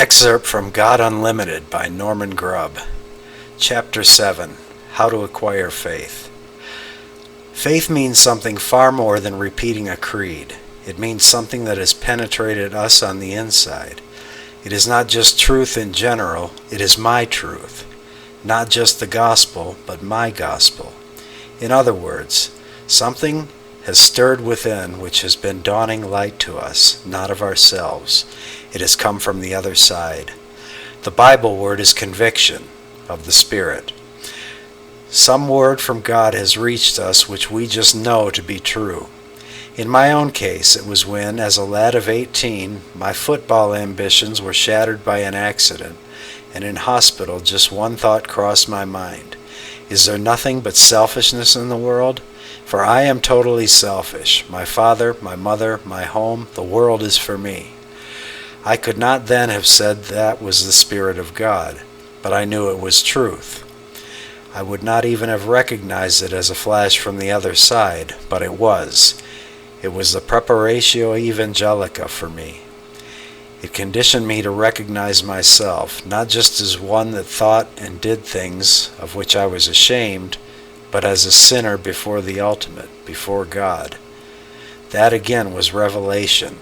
Excerpt from God Unlimited by Norman Grubb. Chapter 7. How to Acquire Faith. Faith means something far more than repeating a creed. It means something that has penetrated us on the inside. It is not just truth in general, it is my truth. Not just the gospel, but my gospel. In other words, something has stirred within which has been dawning light to us, not of ourselves. It has come from the other side. The Bible word is conviction of the Spirit. Some word from God has reached us which we just know to be true. In my own case, it was when, as a lad of 18, my football ambitions were shattered by an accident, and in hospital just one thought crossed my mind. Is there nothing but selfishness in the world? For I am totally selfish. My father, my mother, my home, the world is for me. I could not then have said that was the Spirit of God, but I knew it was truth. I would not even have recognized it as a flash from the other side, but it was. It was the preparatio evangelica for me. It conditioned me to recognize myself, not just as one that thought and did things of which I was ashamed, but as a sinner before the ultimate, before God. That again was revelation,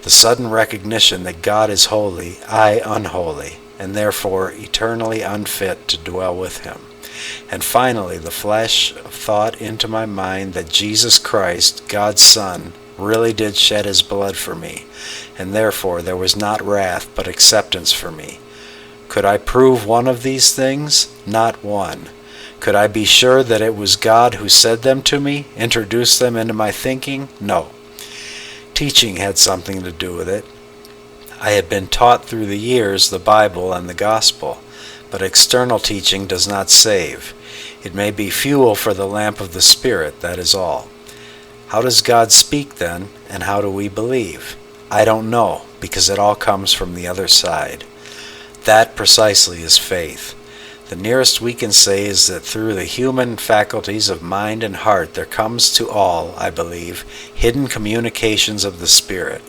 the sudden recognition that God is holy, I unholy, and therefore eternally unfit to dwell with Him. And finally, the flash of thought into my mind that Jesus Christ, God's Son, really did shed His blood for me, and therefore there was not wrath but acceptance for me. Could I prove one of these things? Not one. Could I be sure that it was God who said them to me, introduced them into my thinking? No. Teaching had something to do with it. I had been taught through the years the Bible and the gospel, but external teaching does not save. It may be fuel for the lamp of the Spirit, that is all. How does God speak then, and how do we believe? I don't know, because it all comes from the other side. That precisely is faith. The nearest we can say is that through the human faculties of mind and heart there comes to all, I believe, hidden communications of the Spirit,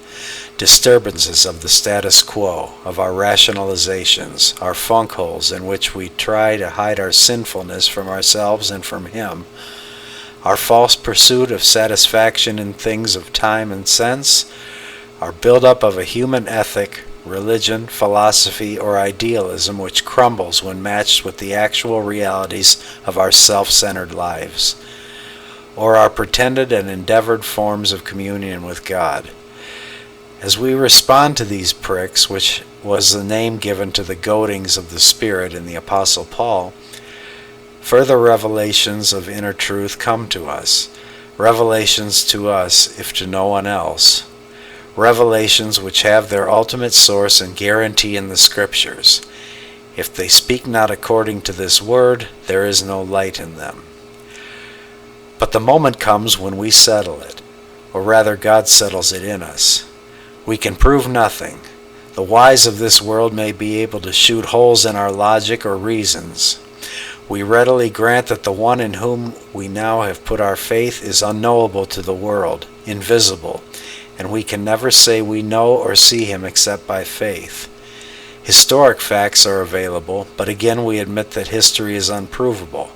disturbances of the status quo, of our rationalizations, our funk holes in which we try to hide our sinfulness from ourselves and from Him, our false pursuit of satisfaction in things of time and sense, our build-up of a human ethic, religion, philosophy, or idealism which crumbles when matched with the actual realities of our self-centered lives, or our pretended and endeavored forms of communion with God. As we respond to these pricks, which was the name given to the goadings of the Spirit in the Apostle Paul, further revelations of inner truth come to us, revelations to us if to no one else, revelations which have their ultimate source and guarantee in the Scriptures. If they speak not according to this word, there is no light in them. But the moment comes when we settle it, or rather God settles it in us. We can prove nothing. The wise of this world may be able to shoot holes in our logic or reasons. We readily grant that the one in whom we now have put our faith is unknowable to the world, invisible, and we can never say we know or see Him except by faith. Historic facts are available, but again we admit that history is unprovable.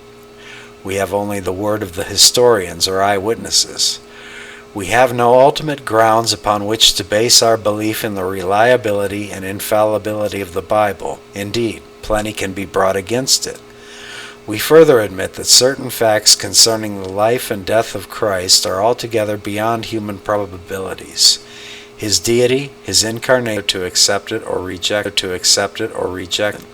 We have only the word of the historians or eyewitnesses. We have no ultimate grounds upon which to base our belief in the reliability and infallibility of the Bible. Indeed, plenty can be brought against it. We further admit that certain facts concerning the life and death of Christ are altogether beyond human probabilities. His deity, His incarnation, to accept it or reject it,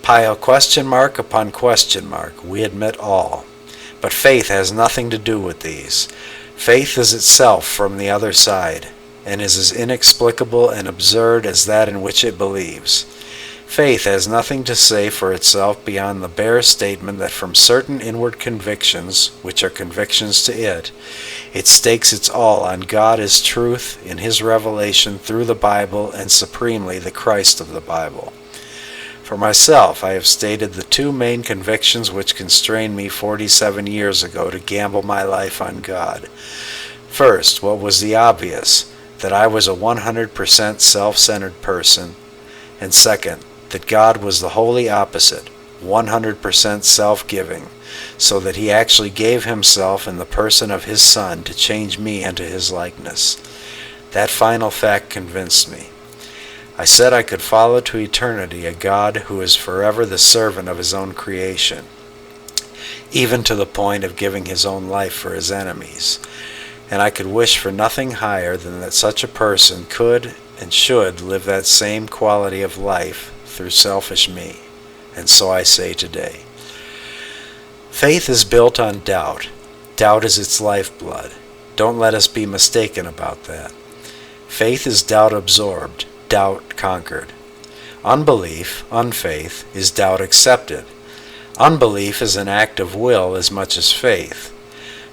Pile question mark upon question mark, we admit all. But faith has nothing to do with these. Faith is itself from the other side, and is as inexplicable and absurd as that in which it believes. Faith has nothing to say for itself beyond the bare statement that from certain inward convictions, which are convictions to it, it stakes its all on God as truth in His revelation through the Bible and supremely the Christ of the Bible. For myself, I have stated the two main convictions which constrained me 47 years ago to gamble my life on God. First, what was the obvious, that I was a 100% self-centered person, And second, that God was the wholly opposite, 100% self-giving, so that he actually gave himself in the person of his Son to change me into his likeness. That final fact convinced me. I said I could follow to eternity a God who is forever the servant of his own creation, even to the point of giving his own life for his enemies. And I could wish for nothing higher than that such a person could and should live that same quality of life through selfish me. And so I say today. Faith is built on doubt. Doubt is its lifeblood. Don't let us be mistaken about that. Faith is doubt absorbed, doubt conquered. Unbelief, unfaith, is doubt accepted. Unbelief is an act of will as much as faith.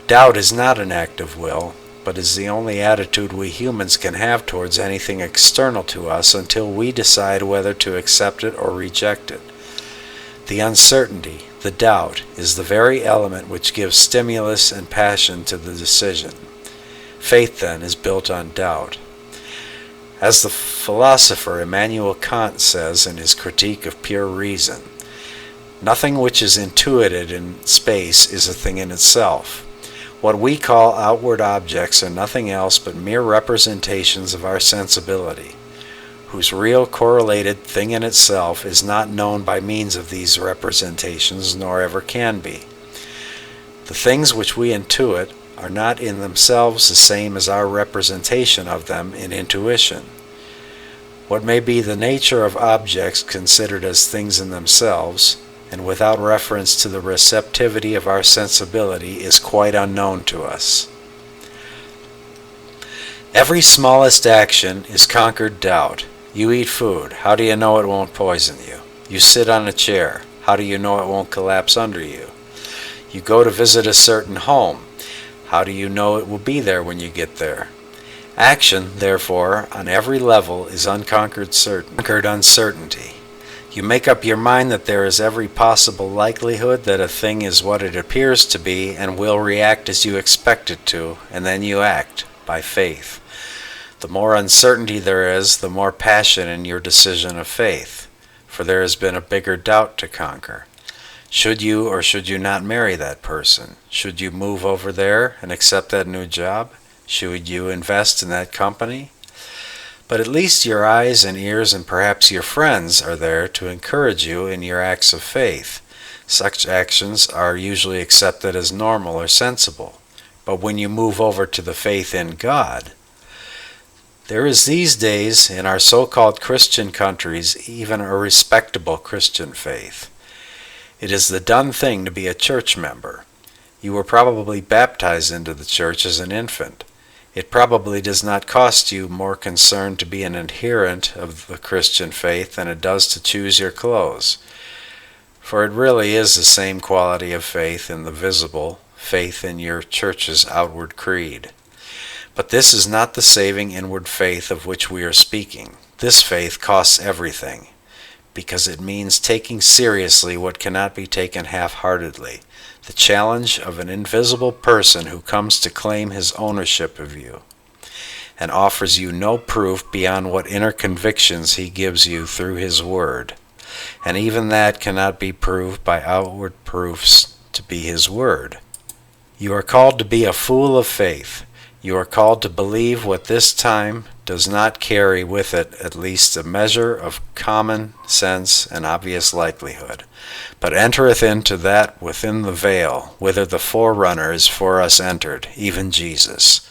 Doubt is not an act of will, but is the only attitude we humans can have towards anything external to us until we decide whether to accept it or reject it. The uncertainty, the doubt, is the very element which gives stimulus and passion to the decision. Faith, then, is built on doubt. As the philosopher Immanuel Kant says in his Critique of Pure Reason, nothing which is intuited in space is a thing in itself. What we call outward objects are nothing else but mere representations of our sensibility, whose real correlated thing in itself is not known by means of these representations, nor ever can be. The things which we intuit are not in themselves the same as our representation of them in intuition. What may be the nature of objects considered as things in themselves, and without reference to the receptivity of our sensibility, is quite unknown to us. Every smallest action is conquered doubt. You eat food. How do you know it won't poison you? You sit on a chair. How do you know it won't collapse under you? You go to visit a certain home. How do you know it will be there when you get there? Action, therefore, on every level is unconquered uncertainty. You make up your mind that there is every possible likelihood that a thing is what it appears to be and will react as you expect it to, and then you act by faith. The more uncertainty there is, the more passion in your decision of faith, for there has been a bigger doubt to conquer. Should you or should you not marry that person? Should you move over there and accept that new job? Should you invest in that company? But at least your eyes and ears and perhaps your friends are there to encourage you in your acts of faith. Such actions are usually accepted as normal or sensible. But when you move over to the faith in God, there is these days in our so-called Christian countries even a respectable Christian faith. It is the done thing to be a church member. You were probably baptized into the church as an infant. It probably does not cost you more concern to be an adherent of the Christian faith than it does to choose your clothes. For it really is the same quality of faith in the visible, faith in your church's outward creed. But this is not the saving inward faith of which we are speaking. This faith costs everything, because it means taking seriously what cannot be taken half-heartedly, the challenge of an invisible person who comes to claim his ownership of you, and offers you no proof beyond what inner convictions he gives you through his word, and even that cannot be proved by outward proofs to be his word. You are called to be a fool of faith. You are called to believe what this time does not carry with it at least a measure of common sense and obvious likelihood, but entereth into that within the veil, whither the forerunner is for us entered, even Jesus.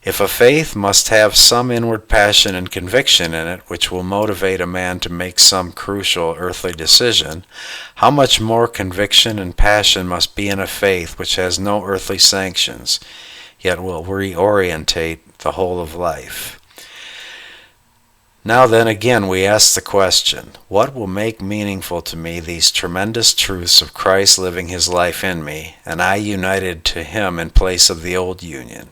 If a faith must have some inward passion and conviction in it which will motivate a man to make some crucial earthly decision, how much more conviction and passion must be in a faith which has no earthly sanctions, yet will reorientate the whole of life. Now then again we ask the question, what will make meaningful to me these tremendous truths of Christ living his life in me, and I united to him in place of the old union?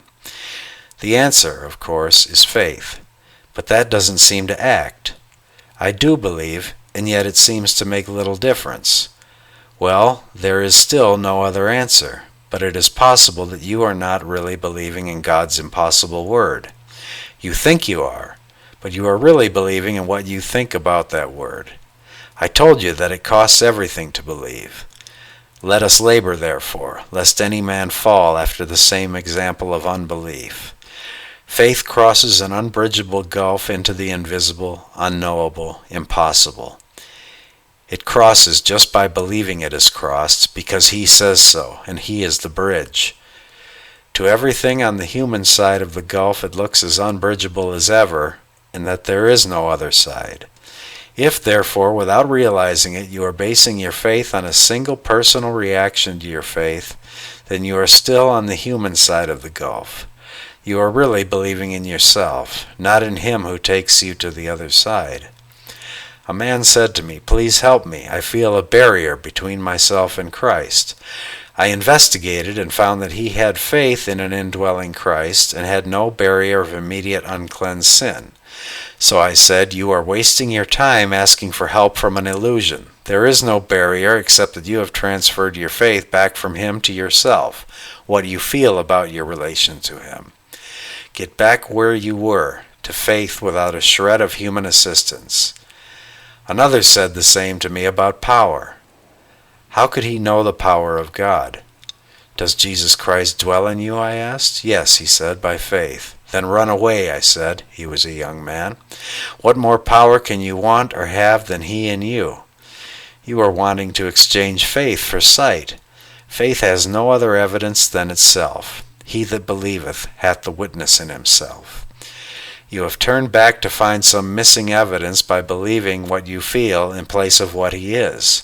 The answer, of course, is faith, but that doesn't seem to act. I do believe, and yet it seems to make little difference. Well, there is still no other answer. But it is possible that you are not really believing in God's impossible word. You think you are, but you are really believing in what you think about that word. I told you that it costs everything to believe. Let us labor, therefore, lest any man fall after the same example of unbelief. Faith crosses an unbridgeable gulf into the invisible, unknowable, impossible. It crosses just by believing it is crossed, because he says so, and he is the bridge. To everything on the human side of the gulf it looks as unbridgeable as ever, and that there is no other side. If, therefore, without realizing it, you are basing your faith on a single personal reaction to your faith, then you are still on the human side of the gulf. You are really believing in yourself, not in him who takes you to the other side. A man said to me, "Please help me. I feel a barrier between myself and Christ." I investigated and found that he had faith in an indwelling Christ and had no barrier of immediate uncleansed sin. So I said, "You are wasting your time asking for help from an illusion. There is no barrier except that you have transferred your faith back from him to yourself, what you feel about your relation to him. Get back where you were, to faith without a shred of human assistance." Another said the same to me about power. How could he know the power of God? "Does Jesus Christ dwell in you?" I asked. "Yes," he said, "by faith." "Then run away," I said. He was a young man. "What more power can you want or have than he in you?" "You are wanting to exchange faith for sight. Faith has no other evidence than itself. He that believeth hath the witness in himself." You have turned back to find some missing evidence by believing what you feel in place of what he is.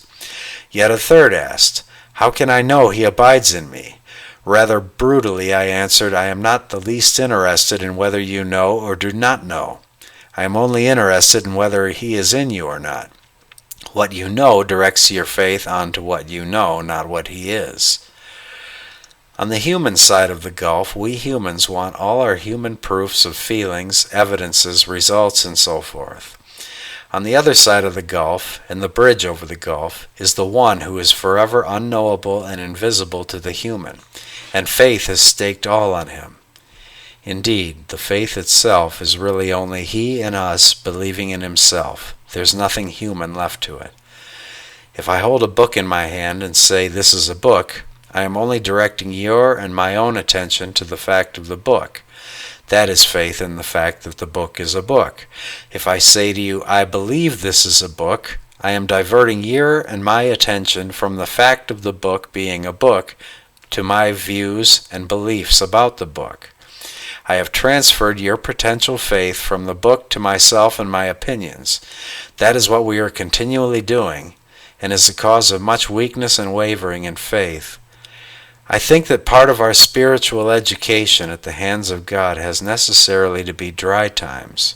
Yet a third asked, "How can I know he abides in me?" Rather brutally I answered, "I am not the least interested in whether you know or do not know. I am only interested in whether he is in you or not. What you know directs your faith on to what you know, not what he is." On the human side of the gulf, we humans want all our human proofs of feelings, evidences, results, and so forth. On the other side of the gulf, and the bridge over the gulf, is the one who is forever unknowable and invisible to the human, and faith has staked all on him. Indeed, the faith itself is really only he and us believing in himself. There's nothing human left to it. If I hold a book in my hand and say, "This is a book," I am only directing your and my own attention to the fact of the book. That is faith in the fact that the book is a book. If I say to you, "I believe this is a book," I am diverting your and my attention from the fact of the book being a book to my views and beliefs about the book. I have transferred your potential faith from the book to myself and my opinions. That is what we are continually doing, and is the cause of much weakness and wavering in faith. I think that part of our spiritual education at the hands of God has necessarily to be dry times,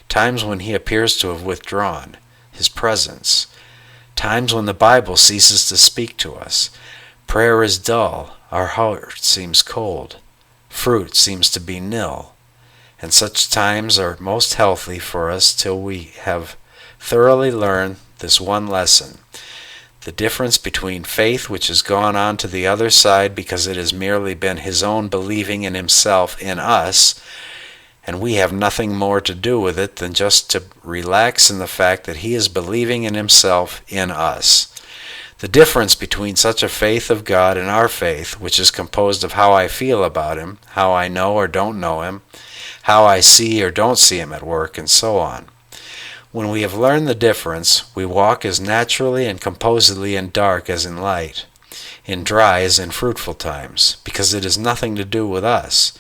times when he appears to have withdrawn, his presence, times when the Bible ceases to speak to us. Prayer is dull, our heart seems cold, fruit seems to be nil, and such times are most healthy for us till we have thoroughly learned this one lesson: the difference between faith which has gone on to the other side because it has merely been his own believing in himself in us, and we have nothing more to do with it than just to relax in the fact that he is believing in himself in us. The difference between such a faith of God and our faith, which is composed of how I feel about him, how I know or don't know him, how I see or don't see him at work, and so on. When we have learned the difference, we walk as naturally and composedly in dark as in light, in dry as in fruitful times, because it has nothing to do with us.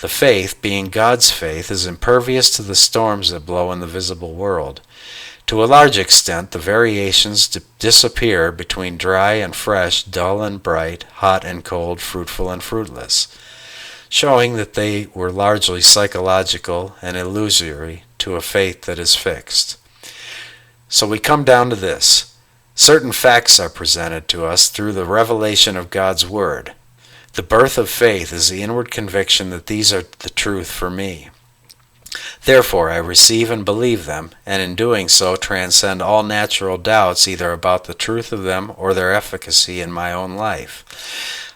The faith, being God's faith, is impervious to the storms that blow in the visible world. To a large extent, the variations disappear between dry and fresh, dull and bright, hot and cold, fruitful and fruitless, showing that they were largely psychological and illusory to a faith that is fixed. So we come down to this. Certain facts are presented to us through the revelation of God's Word. The birth of faith is the inward conviction that these are the truth for me. Therefore I receive and believe them, and in doing so transcend all natural doubts either about the truth of them or their efficacy in my own life.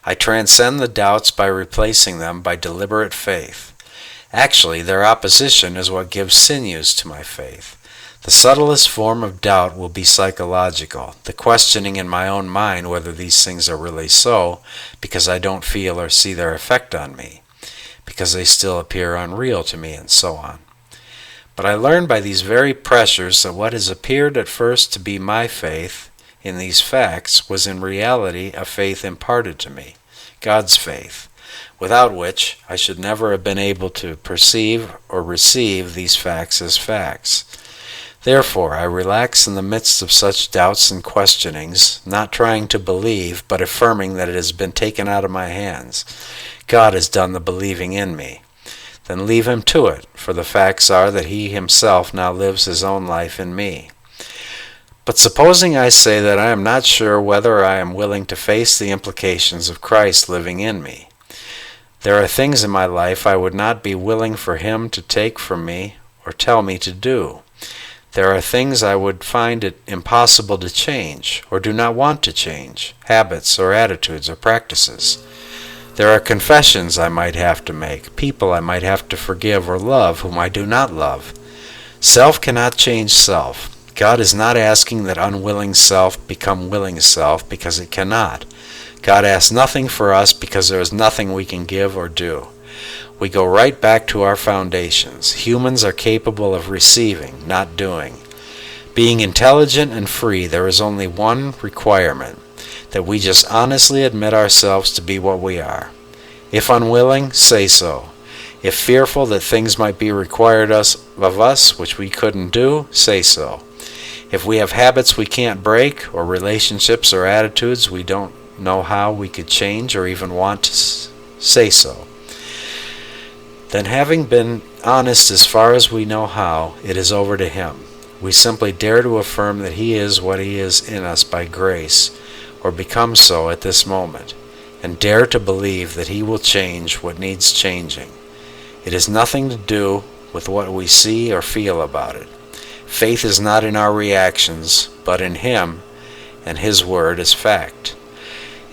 I transcend the doubts by replacing them by deliberate faith. Actually, their opposition is what gives sinews to my faith. The subtlest form of doubt will be psychological, the questioning in my own mind whether these things are really so, because I don't feel or see their effect on me, because they still appear unreal to me, and so on. But I learned by these very pressures that what has appeared at first to be my faith in these facts was in reality a faith imparted to me, God's faith, without which I should never have been able to perceive or receive these facts as facts. Therefore, I relax in the midst of such doubts and questionings, not trying to believe, but affirming that it has been taken out of my hands. God has done the believing in me. Then leave him to it, for the facts are that he himself now lives his own life in me. But supposing I say that I am not sure whether I am willing to face the implications of Christ living in me. There are things in my life I would not be willing for him to take from me or tell me to do. There are things I would find it impossible to change, or do not want to change, habits or attitudes or practices. There are confessions I might have to make, people I might have to forgive or love whom I do not love. Self cannot change self. God is not asking that unwilling self become willing self, because it cannot. God asks nothing for us because there is nothing we can give or do. We go right back to our foundations. Humans are capable of receiving, not doing. Being intelligent and free, there is only one requirement, that we just honestly admit ourselves to be what we are. If unwilling, say so. If fearful that things might be required of us which we couldn't do, say so. If we have habits we can't break, or relationships or attitudes we don't know how we could change or even want to, say so. Then, having been honest as far as we know how, it is over to him. We simply dare to affirm that he is what he is in us by grace, or become so at this moment, and dare to believe that he will change what needs changing. It has nothing to do with what we see or feel about it. Faith is not in our reactions, but in him, and his word is fact.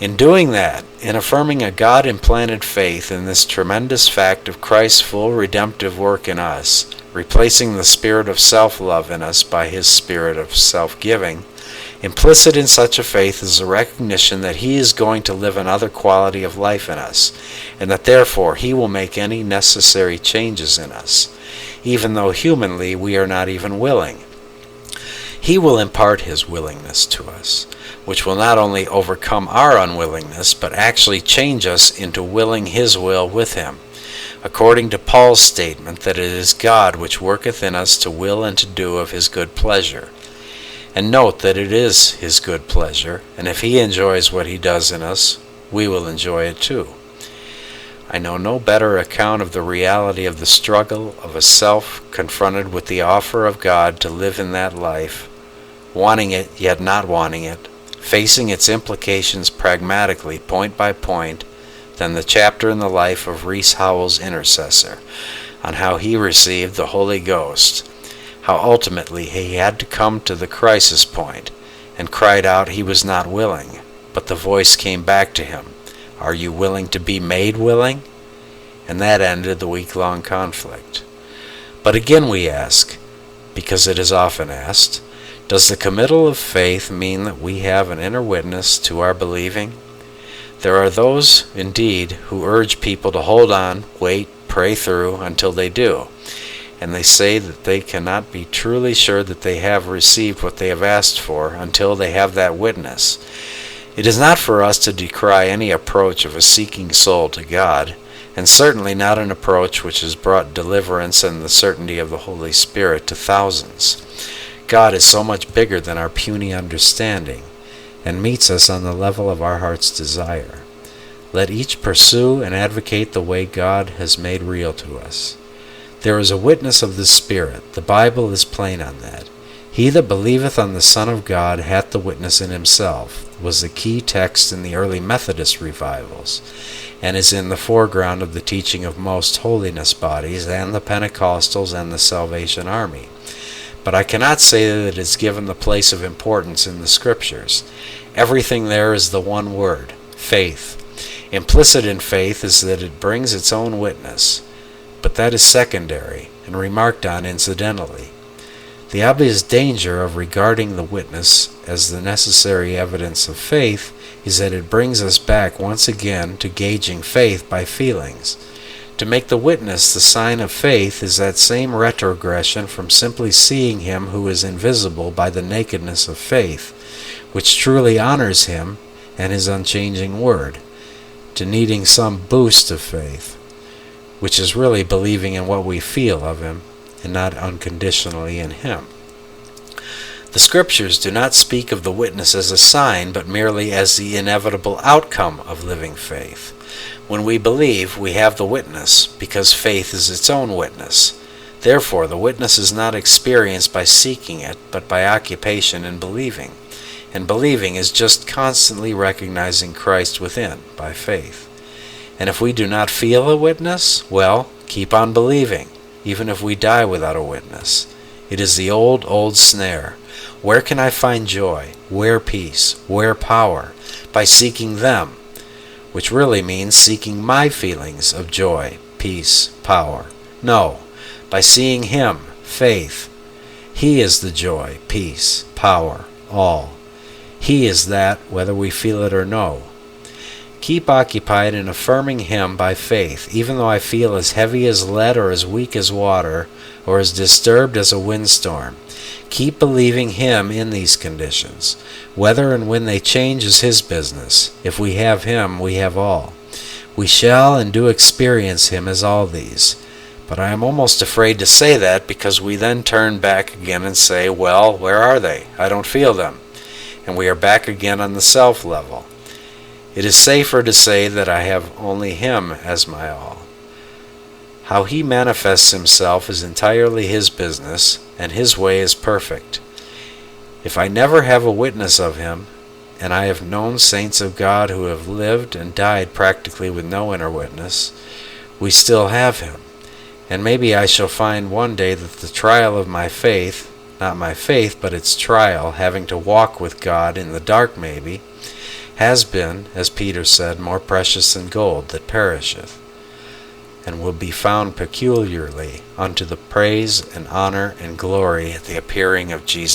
In doing that, in affirming a God-implanted faith in this tremendous fact of Christ's full redemptive work in us, replacing the spirit of self-love in us by his spirit of self-giving, implicit in such a faith is the recognition that he is going to live another quality of life in us, and that therefore he will make any necessary changes in us, even though humanly we are not even willing. He will impart his willingness to us, which will not only overcome our unwillingness, but actually change us into willing his will with him, according to Paul's statement that it is God which worketh in us to will and to do of his good pleasure. And note that it is his good pleasure, and if he enjoys what he does in us, we will enjoy it too. I know no better account of the reality of the struggle of a self confronted with the offer of God to live in that life, wanting it yet not wanting it, facing its implications pragmatically point by point, than the chapter in the life of Rees Howell's intercessor, on how he received the Holy Ghost, how ultimately he had to come to the crisis point, and cried out he was not willing, but the voice came back to him, "Are you willing to be made willing?" And that ended the week-long conflict. But again we ask, because it is often asked, does the committal of faith mean that we have an inner witness to our believing? There are those, indeed, who urge people to hold on, wait, pray through until they do, and they say that they cannot be truly sure that they have received what they have asked for until they have that witness. It is not for us to decry any approach of a seeking soul to God, and certainly not an approach which has brought deliverance and the certainty of the Holy Spirit to thousands. God is so much bigger than our puny understanding, and meets us on the level of our heart's desire. Let each pursue and advocate the way God has made real to us. There is a witness of the Spirit. The Bible is plain on that. He that believeth on the Son of God hath the witness in himself, was the key text in the early Methodist revivals, and is in the foreground of the teaching of most holiness bodies and the Pentecostals and the Salvation Army. But I cannot say that it is given the place of importance in the Scriptures. Everything there is the one word, faith. Implicit in faith is that it brings its own witness. but that is secondary and remarked on incidentally. The obvious danger of regarding the witness as the necessary evidence of faith is that it brings us back once again to gauging faith by feelings. To make the witness the sign of faith is that same retrogression from simply seeing him who is invisible by the nakedness of faith, which truly honors him and his unchanging word, to needing some boost of faith, which is really believing in what we feel of him and not unconditionally in him. The Scriptures do not speak of the witness as a sign, but merely as the inevitable outcome of living faith. When we believe, we have the witness, because faith is its own witness. Therefore, the witness is not experienced by seeking it, but by occupation in believing. And believing is just constantly recognizing Christ within, by faith. And if we do not feel a witness, well, keep on believing, even if we die without a witness. It is the old snare. Where can I find joy? Where peace? Where power? By seeking them, which really means seeking my feelings of joy, peace, power. No, by seeing him, faith. He is the joy, peace, power, all. He is that, whether we feel it or no. Keep occupied in affirming him by faith, even though I feel as heavy as lead or as weak as water, or as disturbed as a windstorm. Keep believing him in these conditions. Whether and when they change is his business. If we have him, we have all. We shall and do experience him as all these. But I am almost afraid to say that, because we then turn back again and say, well, where are they? I don't feel them. And we are back again on the self level. It is safer to say that I have only him as my all. How he manifests himself is entirely his business, and his way is perfect. If I never have a witness of him, and I have known saints of God who have lived and died practically with no inner witness, we still have him. And maybe I shall find one day that the trial of my faith, not my faith, but its trial, having to walk with God in the dark maybe, has been, as Peter said, more precious than gold that perisheth, and will be found peculiarly unto the praise and honor and glory at the appearing of Jesus.